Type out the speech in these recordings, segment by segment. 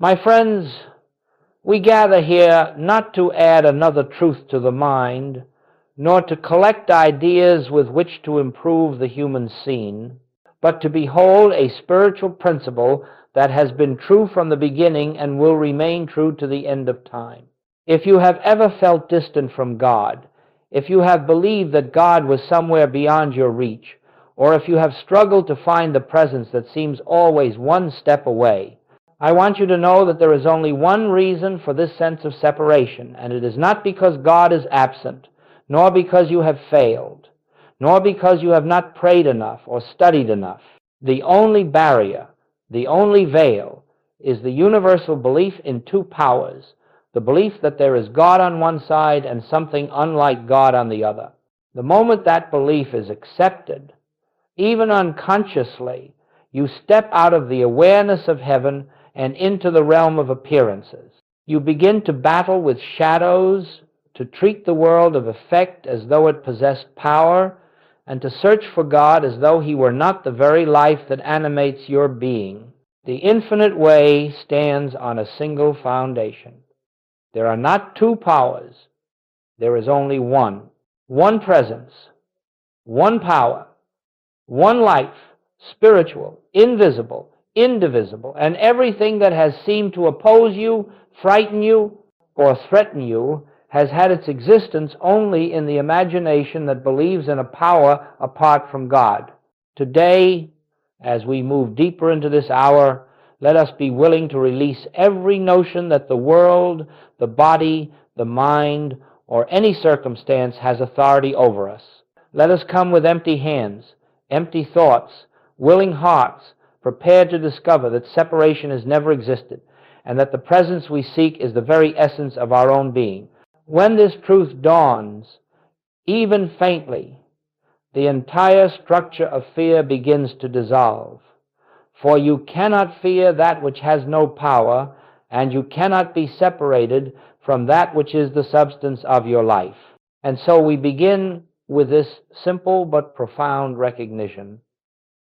My friends, we gather here not to add another truth to the mind, nor to collect ideas with which to improve the human scene, but to behold a spiritual principle that has been true from the beginning and will remain true to the end of time. If you have ever felt distant from God, if you have believed that God was somewhere beyond your reach, or if you have struggled to find the presence that seems always one step away, I want you to know that there is only one reason for this sense of separation, and it is not because God is absent, nor because you have failed, nor because you have not prayed enough or studied enough. The only barrier, the only veil, is the universal belief in two powers, the belief that there is God on one side and something unlike God on the other. The moment that belief is accepted, even unconsciously, you step out of the awareness of heaven and into the realm of appearances. You begin to battle with shadows, to treat the world of effect as though it possessed power, and to search for God as though he were not the very life that animates your being. The infinite way stands on a single foundation. There are not two powers. There is only one. One presence, one power, one life, spiritual, invisible, indivisible, and everything that has seemed to oppose you, frighten you, or threaten you has had its existence only in the imagination that believes in a power apart from God. Today, as we move deeper into this hour, let us be willing to release every notion that the world, the body, the mind, or any circumstance has authority over us. Let us come with empty hands, empty thoughts, willing hearts, prepared to discover that separation has never existed, and that the presence we seek is the very essence of our own being. When this truth dawns, even faintly, the entire structure of fear begins to dissolve. For you cannot fear that which has no power, and you cannot be separated from that which is the substance of your life. And so we begin with this simple but profound recognition: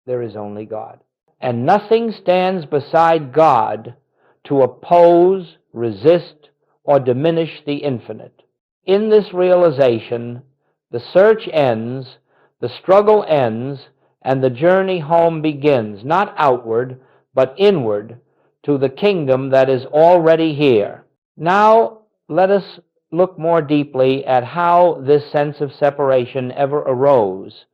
there is only God. And nothing stands beside God to oppose, resist, or diminish the infinite. In this realization, the search ends, the struggle ends, and the journey home begins, not outward, but inward, to the kingdom that is already here. Now, let us look more deeply at how this sense of separation ever arose,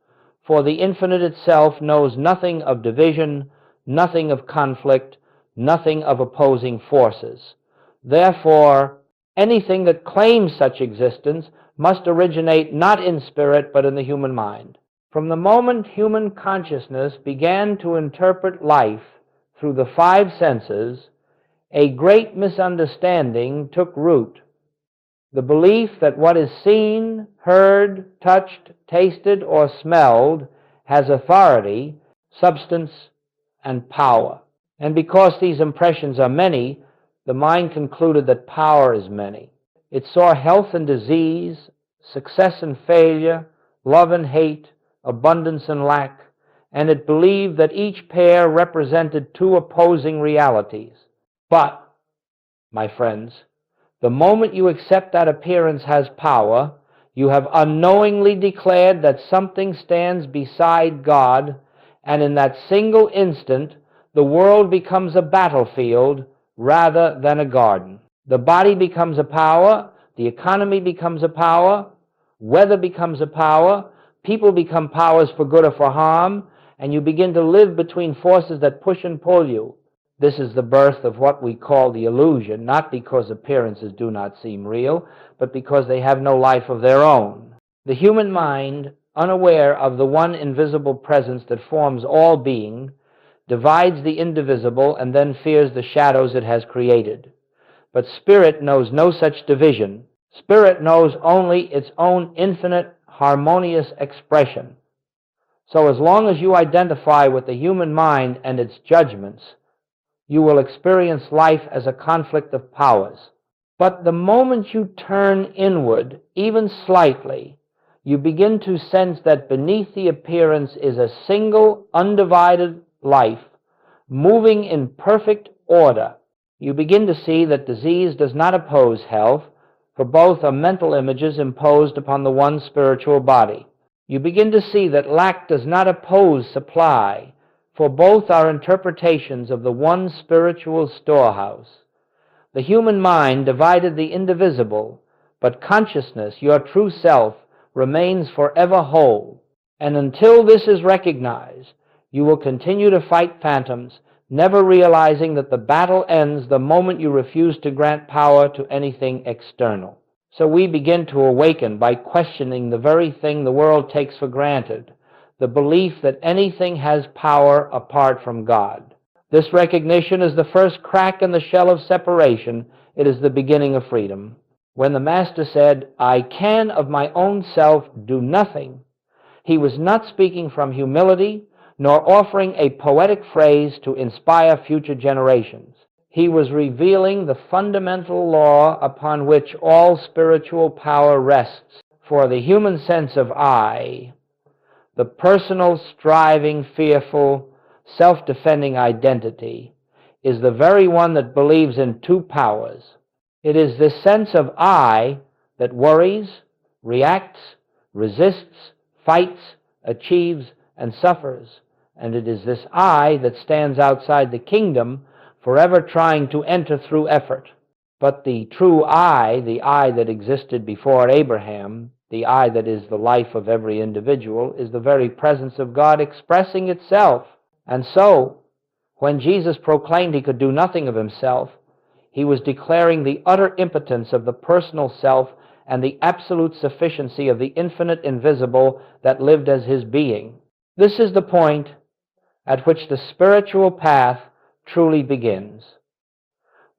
for the infinite itself knows nothing of division, nothing of conflict, nothing of opposing forces. Therefore, anything that claims such existence must originate not in spirit, but in the human mind. From the moment human consciousness began to interpret life through the five senses, a great misunderstanding took root. The belief that what is seen, heard, touched, tasted, or smelled has authority, substance, and power. And because these impressions are many, the mind concluded that power is many. It saw health and disease, success and failure, love and hate, abundance and lack, and it believed that each pair represented two opposing realities. But, my friends, the moment you accept that appearance has power, you have unknowingly declared that something stands beside God, and in that single instant, the world becomes a battlefield rather than a garden. The body becomes a power, the economy becomes a power, weather becomes a power, people become powers for good or for harm, and you begin to live between forces that push and pull you. This is the birth of what we call the illusion, not because appearances do not seem real, but because they have no life of their own. The human mind, unaware of the one invisible presence that forms all being, divides the indivisible and then fears the shadows it has created. But spirit knows no such division. Spirit knows only its own infinite, harmonious expression. So as long as you identify with the human mind and its judgments, you will experience life as a conflict of powers. But the moment you turn inward, even slightly, you begin to sense that beneath the appearance is a single, undivided life, moving in perfect order, You begin to see that disease does not oppose health, for both are mental images imposed upon the one spiritual body. You begin to see that lack does not oppose supply, for both are interpretations of the one spiritual storehouse. The human mind divided the indivisible, but consciousness, your true self, remains forever whole. And until this is recognized, you will continue to fight phantoms, never realizing that the battle ends the moment you refuse to grant power to anything external. So we begin to awaken by questioning the very thing the world takes for granted, the belief that anything has power apart from God. This recognition is the first crack in the shell of separation. It is the beginning of freedom. When the Master said, "I can of my own self do nothing," he was not speaking from humility, nor offering a poetic phrase to inspire future generations. He was revealing the fundamental law upon which all spiritual power rests. For the human sense of I, the personal, striving, fearful, self-defending identity, is the very one that believes in two powers. It is this sense of I that worries, reacts, resists, fights, achieves, and suffers. And it is this I that stands outside the kingdom, forever trying to enter through effort. But the true I, the I that existed before Abraham, the I that is the life of every individual, is the very presence of God expressing itself. And so, when Jesus proclaimed he could do nothing of himself, he was declaring the utter impotence of the personal self and the absolute sufficiency of the infinite invisible that lived as his being. This is the point at which the spiritual path truly begins.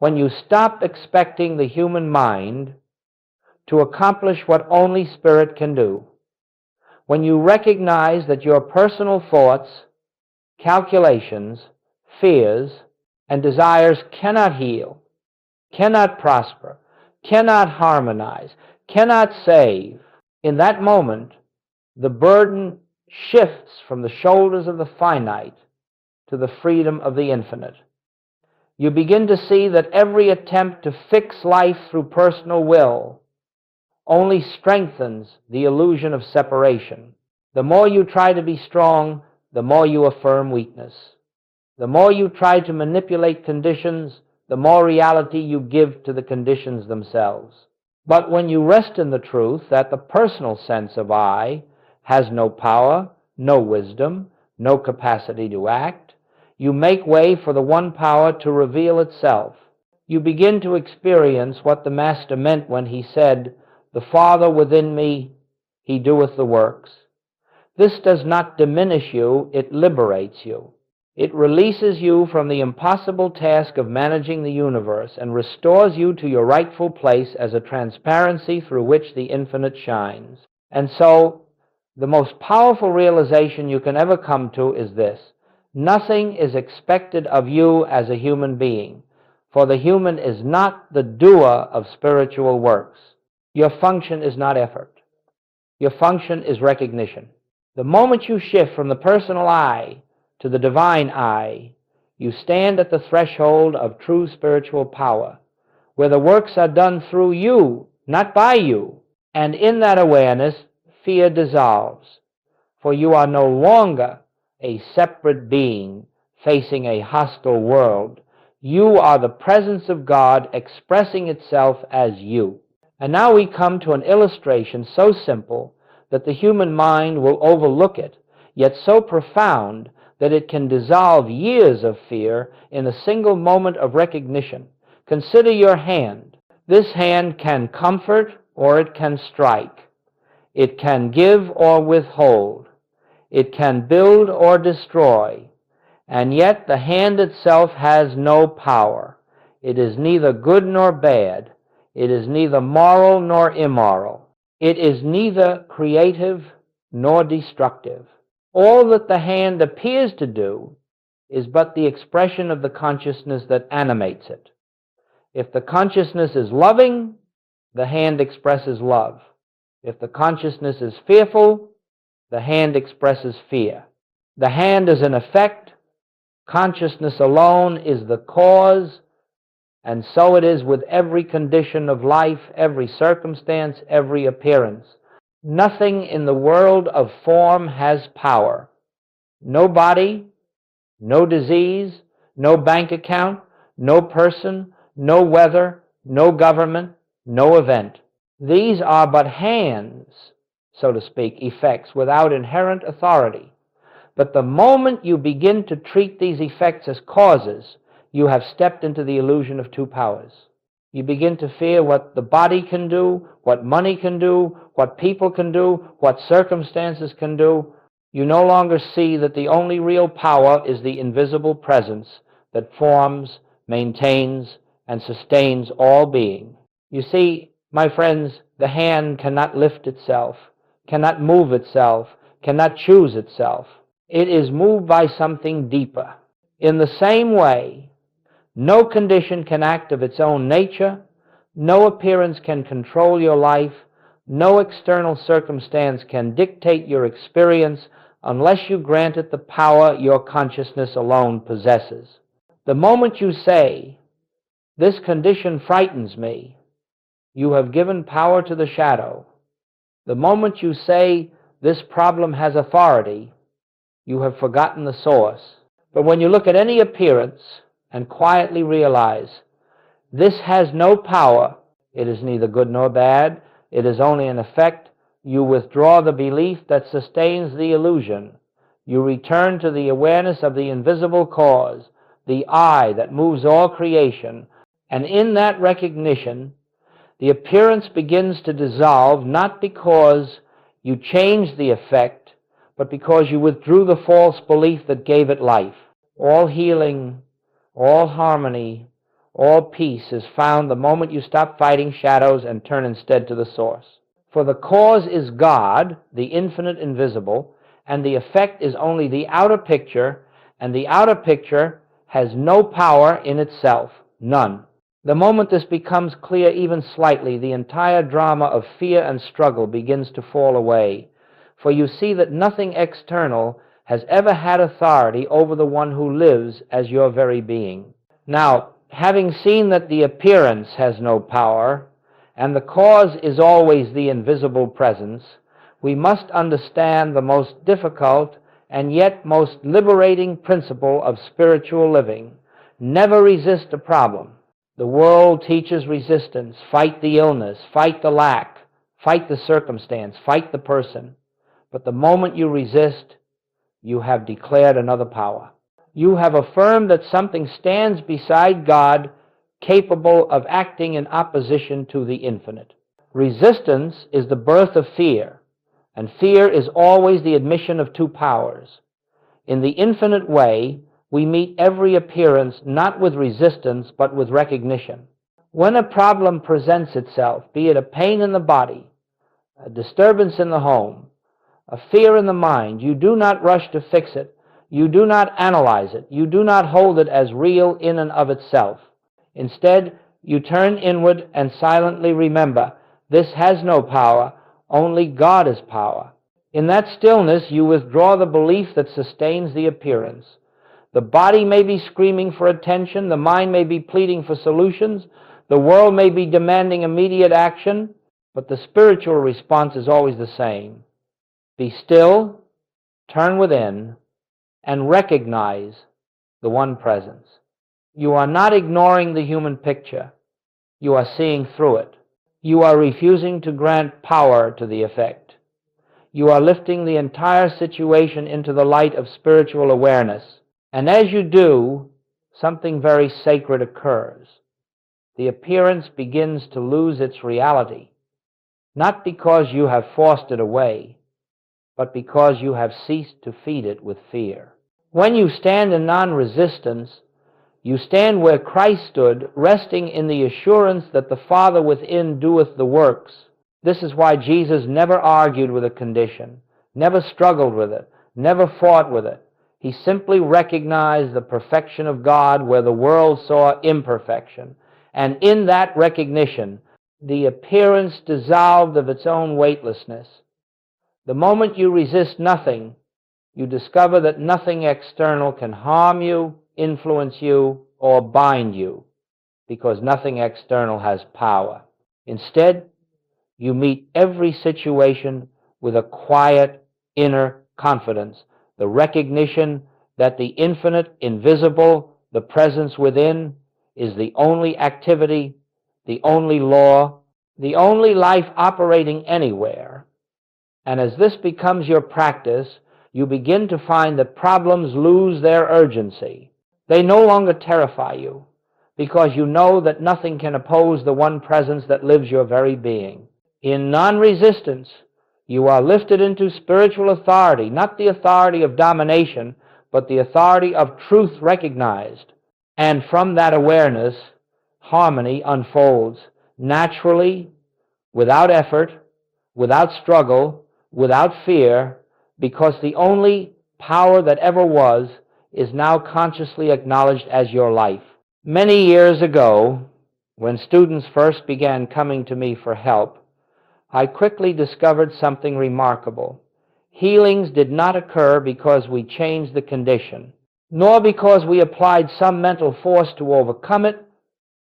When you stop expecting the human mind to accomplish what only spirit can do, when you recognize that your personal thoughts, calculations, fears, and desires cannot heal, cannot prosper, cannot harmonize, cannot save, in that moment, the burden shifts from the shoulders of the finite to the freedom of the infinite. You begin to see that every attempt to fix life through personal will only strengthens the illusion of separation. The more you try to be strong, the more you affirm weakness. The more you try to manipulate conditions, the more reality you give to the conditions themselves. But when you rest in the truth that the personal sense of I has no power, no wisdom, no capacity to act, you make way for the one power to reveal itself. You begin to experience what the Master meant when he said, "The Father within me, he doeth the works." This does not diminish you, it liberates you. It releases you from the impossible task of managing the universe and restores you to your rightful place as a transparency through which the infinite shines. And so, the most powerful realization you can ever come to is this: nothing is expected of you as a human being, for the human is not the doer of spiritual works. Your function is not effort. Your function is recognition. The moment you shift from the personal I to the divine I, you stand at the threshold of true spiritual power, where the works are done through you, not by you. And in that awareness, fear dissolves, for you are no longer a separate being facing a hostile world. You are the presence of God expressing itself as you. And now we come to an illustration so simple that the human mind will overlook it, yet so profound that it can dissolve years of fear in a single moment of recognition. Consider your hand. This hand can comfort or it can strike. It can give or withhold. It can build or destroy. And yet the hand itself has no power. It is neither good nor bad. It is neither moral nor immoral. It is neither creative nor destructive. All that the hand appears to do is but the expression of the consciousness that animates it. If the consciousness is loving, the hand expresses love. If the consciousness is fearful, the hand expresses fear. The hand is an effect. Consciousness alone is the cause. And so it is with every condition of life, every circumstance, every appearance. Nothing in the world of form has power. No body, no disease, no bank account, no person, no weather, no government, no event. These are but hands, so to speak, effects without inherent authority. But the moment you begin to treat these effects as causes, you have stepped into the illusion of two powers. You begin to fear what the body can do, what money can do, what people can do, what circumstances can do. You no longer see that the only real power is the invisible presence that forms, maintains, and sustains all being. You see, my friends, the hand cannot lift itself, cannot move itself, cannot choose itself. It is moved by something deeper. In the same way, no condition can act of its own nature, no appearance can control your life, no external circumstance can dictate your experience unless you grant it the power your consciousness alone possesses. The moment you say, "This condition frightens me," you have given power to the shadow. The moment you say, "This problem has authority," you have forgotten the source. But when you look at any appearance and quietly realize, this has no power, it is neither good nor bad, it is only an effect, you withdraw the belief that sustains the illusion. You return to the awareness of the invisible cause, the I that moves all creation, and in that recognition, the appearance begins to dissolve, not because you changed the effect, but because you withdrew the false belief that gave it life. All healing, all harmony, all peace is found the moment you stop fighting shadows and turn instead to the source. For the cause is God, the infinite invisible, and the effect is only the outer picture, and the outer picture has no power in itself, none. The moment this becomes clear even slightly, the entire drama of fear and struggle begins to fall away, for you see that nothing external has ever had authority over the one who lives as your very being. Now, having seen that the appearance has no power, and the cause is always the invisible presence, we must understand the most difficult and yet most liberating principle of spiritual living. Never resist a problem. The world teaches resistance. Fight the illness, fight the lack, fight the circumstance, fight the person. But the moment you resist, you have declared another power. You have affirmed that something stands beside God, capable of acting in opposition to the infinite. Resistance is the birth of fear, and fear is always the admission of two powers. In the infinite way, we meet every appearance not with resistance, but with recognition. When a problem presents itself, be it a pain in the body, a disturbance in the home, a fear in the mind, you do not rush to fix it. You do not analyze it. You do not hold it as real in and of itself. Instead, you turn inward and silently remember, this has no power, only God is power. In that stillness, you withdraw the belief that sustains the appearance. The body may be screaming for attention, the mind may be pleading for solutions, the world may be demanding immediate action, but the spiritual response is always the same. Be still, turn within, and recognize the one presence. You are not ignoring the human picture. You are seeing through it. You are refusing to grant power to the effect. You are lifting the entire situation into the light of spiritual awareness. And as you do, something very sacred occurs. The appearance begins to lose its reality, not because you have forced it away, but because you have ceased to feed it with fear. When you stand in non-resistance, you stand where Christ stood, resting in the assurance that the Father within doeth the works. This is why Jesus never argued with a condition, never struggled with it, never fought with it. He simply recognized the perfection of God where the world saw imperfection. And in that recognition, the appearance dissolved of its own weightlessness. The moment you resist nothing, you discover that nothing external can harm you, influence you, or bind you, because nothing external has power. Instead, you meet every situation with a quiet inner confidence, the recognition that the infinite, invisible, the presence within, is the only activity, the only law, the only life operating anywhere. And as this becomes your practice, you begin to find that problems lose their urgency. They no longer terrify you, because you know that nothing can oppose the one presence that lives your very being. In non-resistance, you are lifted into spiritual authority, not the authority of domination, but the authority of truth recognized. And from that awareness, harmony unfolds naturally, without effort, without struggle, without fear, because the only power that ever was is now consciously acknowledged as your life. Many years ago, when students first began coming to me for help, I quickly discovered something remarkable. Healings did not occur because we changed the condition, nor because we applied some mental force to overcome it,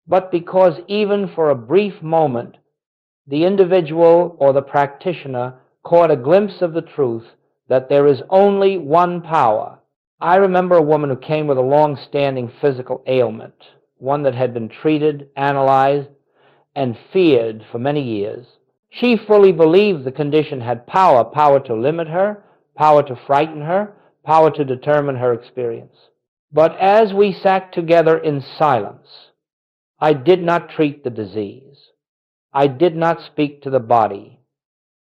but because even for a brief moment, the individual or the practitioner caught a glimpse of the truth that there is only one power. I remember a woman who came with a long-standing physical ailment, one that had been treated, analyzed, and feared for many years. She fully believed the condition had power, power to limit her, power to frighten her, power to determine her experience. But as we sat together in silence, I did not treat the disease. I did not speak to the body.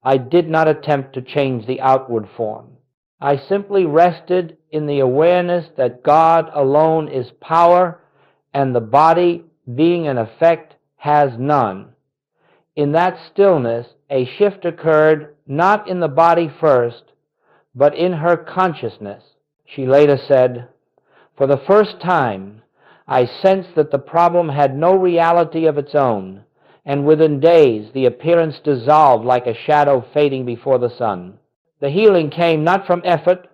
I did not attempt to change the outward form. I simply rested in the awareness that God alone is power, and the body, being an effect, has none. In that stillness, a shift occurred, not in the body first, but in her consciousness. She later said, "For the first time, I sensed that the problem had no reality of its own, and within days the appearance dissolved like a shadow fading before the sun." The healing came not from effort,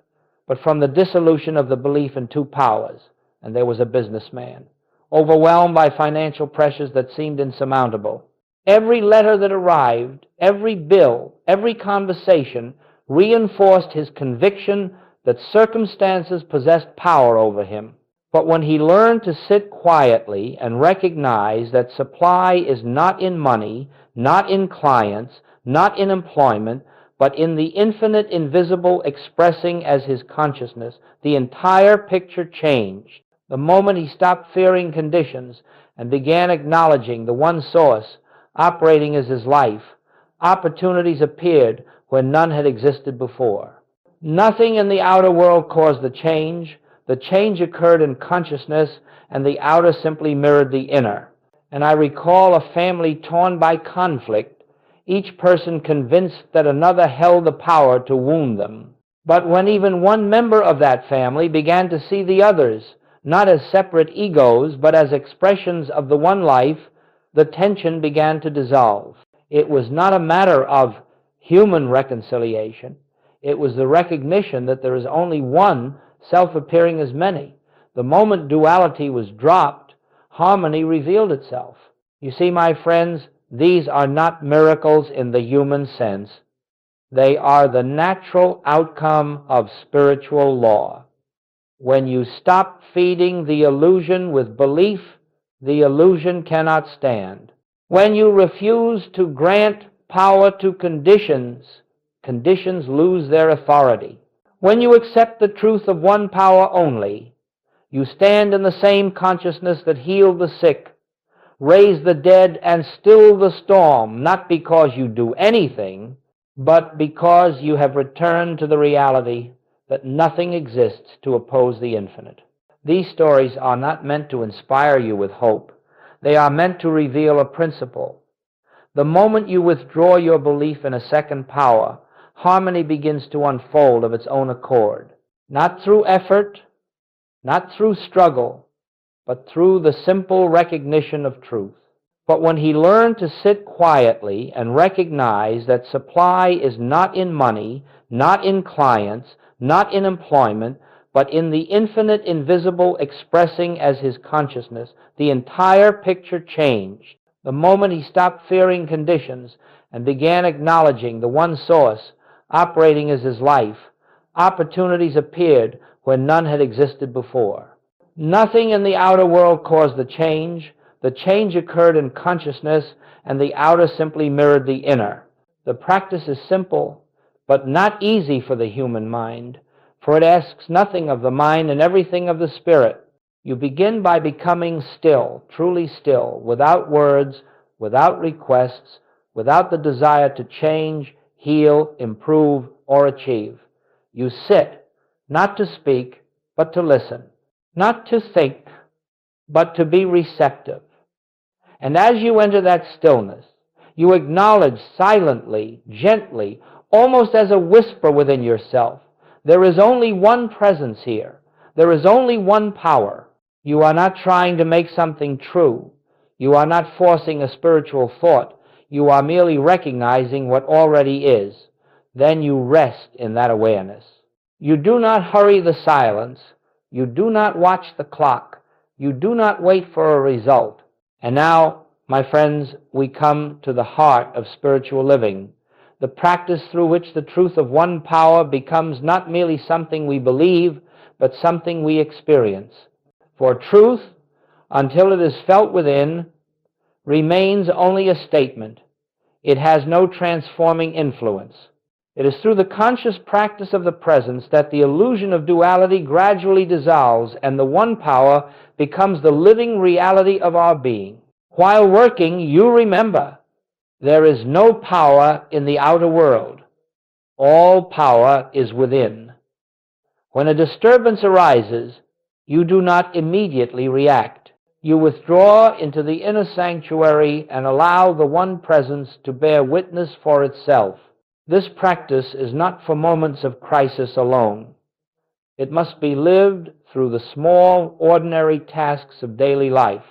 but from the dissolution of the belief in two powers. And there was a businessman, overwhelmed by financial pressures that seemed insurmountable. Every letter that arrived, every bill, every conversation reinforced his conviction that circumstances possessed power over him. But when he learned to sit quietly and recognize that supply is not in money, not in clients, not in employment, but in the infinite invisible expressing as his consciousness, the entire picture changed. The moment he stopped fearing conditions and began acknowledging the one source operating as his life, opportunities appeared where none had existed before. Nothing in the outer world caused the change. The change occurred in consciousness, and the outer simply mirrored the inner. And I recall a family torn by conflict, each person convinced that another held the power to wound them. But when even one member of that family began to see the others, not as separate egos, but as expressions of the one life, the tension began to dissolve. It was not a matter of human reconciliation. It was the recognition that there is only one self-appearing as many. The moment duality was dropped, harmony revealed itself. You see, my friends, these are not miracles in the human sense. They are the natural outcome of spiritual law. When you stop feeding the illusion with belief, the illusion cannot stand. When you refuse to grant power to conditions, conditions lose their authority. When you accept the truth of one power only, you stand in the same consciousness that healed the sick, raised the dead, and stilled the storm, not because you do anything, but because you have returned to the reality that nothing exists to oppose the infinite. These stories are not meant to inspire you with hope. They are meant to reveal a principle. The moment you withdraw your belief in a second power, harmony begins to unfold of its own accord, not through effort, not through struggle, but through the simple recognition of truth. But when he learned to sit quietly and recognize that supply is not in money, not in clients, not in employment, but in the infinite invisible expressing as his consciousness, the entire picture changed. The moment he stopped fearing conditions and began acknowledging the one source operating as his life, opportunities appeared where none had existed before. Nothing in the outer world caused the change. The change occurred in consciousness, and the outer simply mirrored the inner. The practice is simple, but not easy for the human mind, for it asks nothing of the mind and everything of the spirit. You begin by becoming still, truly still, without words, without requests, without the desire to change, heal, improve, or achieve. You sit, not to speak, but to listen, not to think, but to be receptive. And as you enter that stillness, you acknowledge silently, gently, almost as a whisper within yourself, there is only one presence here. There is only one power. You are not trying to make something true. You are not forcing a spiritual thought. You are merely recognizing what already is. Then you rest in that awareness. You do not hurry the silence. You do not watch the clock. You do not wait for a result. And now, my friends, we come to the heart of spiritual living, the practice through which the truth of one power becomes not merely something we believe, but something we experience. For truth, until it is felt within, remains only a statement. It has no transforming influence. It is through the conscious practice of the presence that the illusion of duality gradually dissolves and the one power becomes the living reality of our being. While working, you remember, there is no power in the outer world. All power is within. When a disturbance arises, you do not immediately react. You withdraw into the inner sanctuary and allow the one presence to bear witness for itself. This practice is not for moments of crisis alone. It must be lived through the small, ordinary tasks of daily life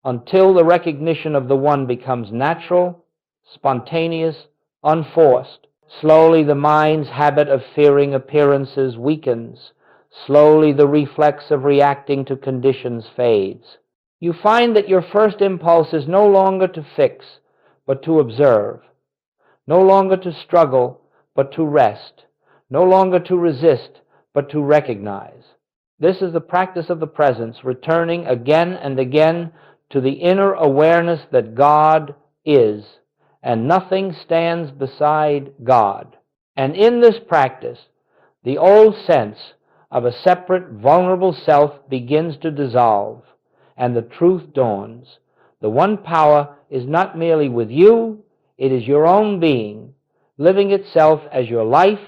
until the recognition of the one becomes natural, spontaneous, unforced. Slowly the mind's habit of fearing appearances weakens. Slowly the reflex of reacting to conditions fades. You find that your first impulse is no longer to fix, but to observe. No longer to struggle, but to rest. No longer to resist, but to recognize. This is the practice of the presence, returning again and again to the inner awareness that God is, and nothing stands beside God. And in this practice, the old sense of a separate, vulnerable self begins to dissolve, and the truth dawns. The one power is not merely with you, it is your own being, living itself as your life.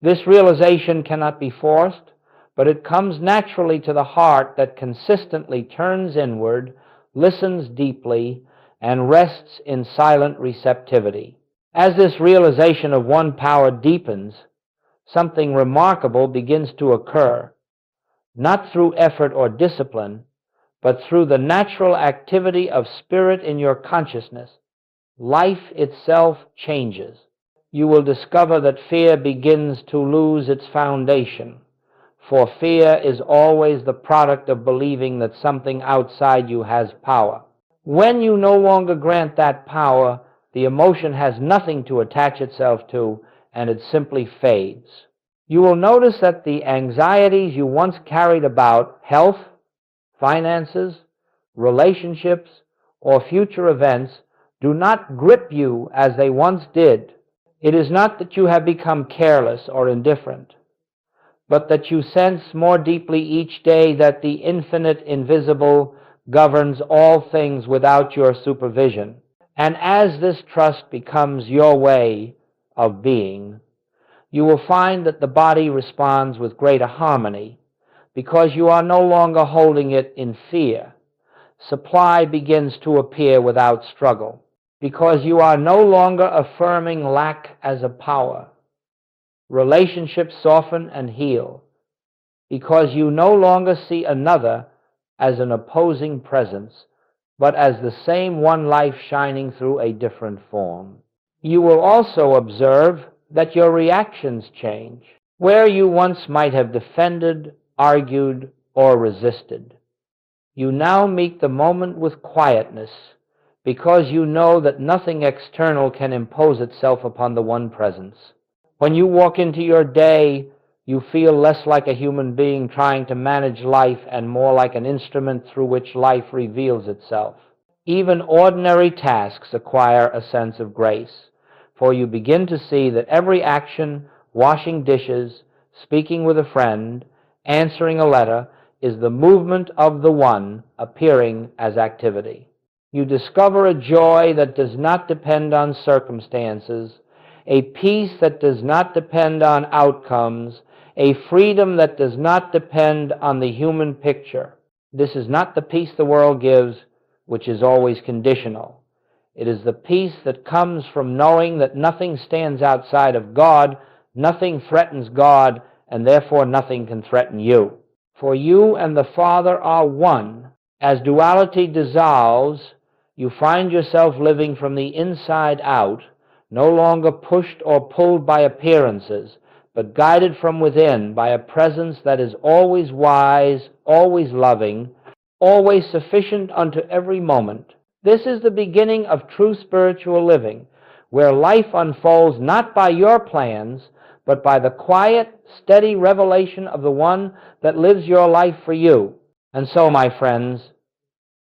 This realization cannot be forced, but it comes naturally to the heart that consistently turns inward, listens deeply, and rests in silent receptivity. As this realization of one power deepens, something remarkable begins to occur, not through effort or discipline, but through the natural activity of spirit in your consciousness. Life itself changes. You will discover that fear begins to lose its foundation, for fear is always the product of believing that something outside you has power. When you no longer grant that power, the emotion has nothing to attach itself to, and it simply fades. You will notice that the anxieties you once carried about health, finances, relationships, or future events do not grip you as they once did. It is not that you have become careless or indifferent, but that you sense more deeply each day that the infinite invisible governs all things without your supervision. And as this trust becomes your way of being, you will find that the body responds with greater harmony because you are no longer holding it in fear. Supply begins to appear without struggle because you are no longer affirming lack as a power. Relationships soften and heal because you no longer see another as an opposing presence, but as the same one life shining through a different form. You will also observe that your reactions change. Where you once might have defended argued, or resisted. You now meet the moment with quietness, because you know that nothing external can impose itself upon the One Presence. When you walk into your day, you feel less like a human being trying to manage life and more like an instrument through which life reveals itself. Even ordinary tasks acquire a sense of grace, for you begin to see that every action, washing dishes, speaking with a friend, answering a letter, is the movement of the One appearing as activity. You discover a joy that does not depend on circumstances, a peace that does not depend on outcomes, a freedom that does not depend on the human picture. This is not the peace the world gives, which is always conditional. It is the peace that comes from knowing that nothing stands outside of God, nothing threatens God, and therefore nothing can threaten you. For you and the Father are one. As duality dissolves, you find yourself living from the inside out, no longer pushed or pulled by appearances, but guided from within by a presence that is always wise, always loving, always sufficient unto every moment. This is the beginning of true spiritual living, where life unfolds not by your plans, but by the quiet, steady revelation of the One that lives your life for you. And so, my friends,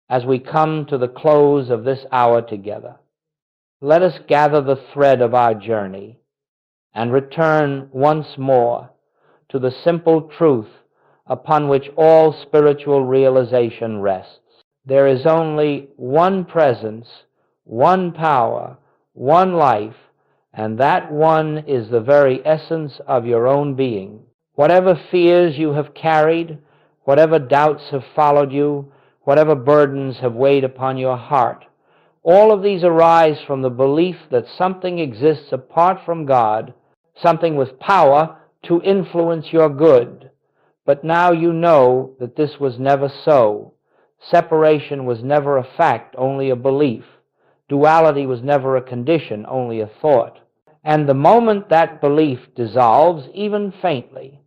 as we come to the close of this hour together, let us gather the thread of our journey and return once more to the simple truth upon which all spiritual realization rests. There is only one presence, one power, one life, and that one is the very essence of your own being. Whatever fears you have carried, whatever doubts have followed you, whatever burdens have weighed upon your heart, all of these arise from the belief that something exists apart from God, something with power to influence your good. But now you know that this was never so. Separation was never a fact, only a belief. Duality was never a condition, only a thought. And the moment that belief dissolves, even faintly,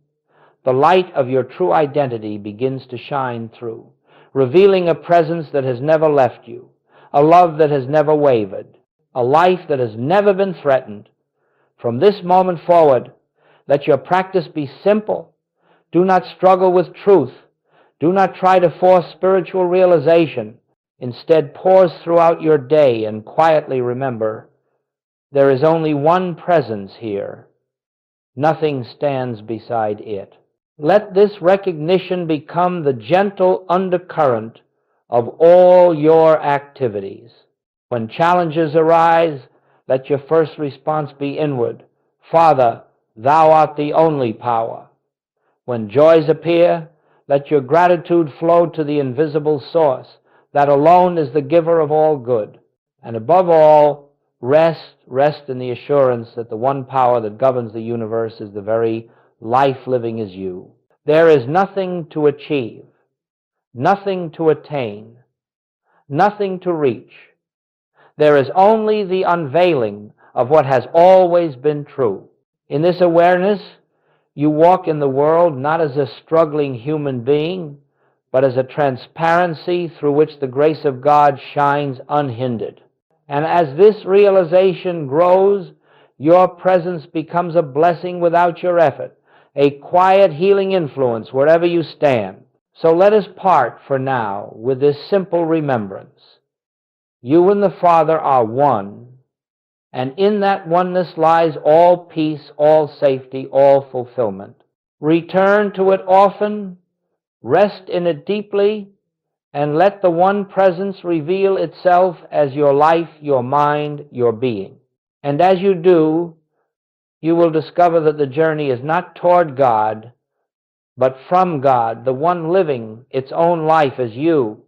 the light of your true identity begins to shine through, revealing a presence that has never left you, a love that has never wavered, a life that has never been threatened. From this moment forward, let your practice be simple. Do not struggle with truth. Do not try to force spiritual realization. Instead, pause throughout your day and quietly remember, there is only one presence here. Nothing stands beside it. Let this recognition become the gentle undercurrent of all your activities. When challenges arise, let your first response be inward. Father, thou art the only power. When joys appear, let your gratitude flow to the invisible source, that alone is the giver of all good. And above all, rest in the assurance that the one power that governs the universe is the very life living as you. There is nothing to achieve, nothing to attain, nothing to reach. There is only the unveiling of what has always been true. In this awareness, you walk in the world not as a struggling human being, but as a transparency through which the grace of God shines unhindered. And as this realization grows, your presence becomes a blessing without your effort, a quiet healing influence wherever you stand. So let us part for now with this simple remembrance. You and the Father are one, and in that oneness lies all peace, all safety, all fulfillment. Return to it often, rest in it deeply, and let the one presence reveal itself as your life, your mind, your being. And as you do, you will discover that the journey is not toward God, but from God, the one living its own life as you,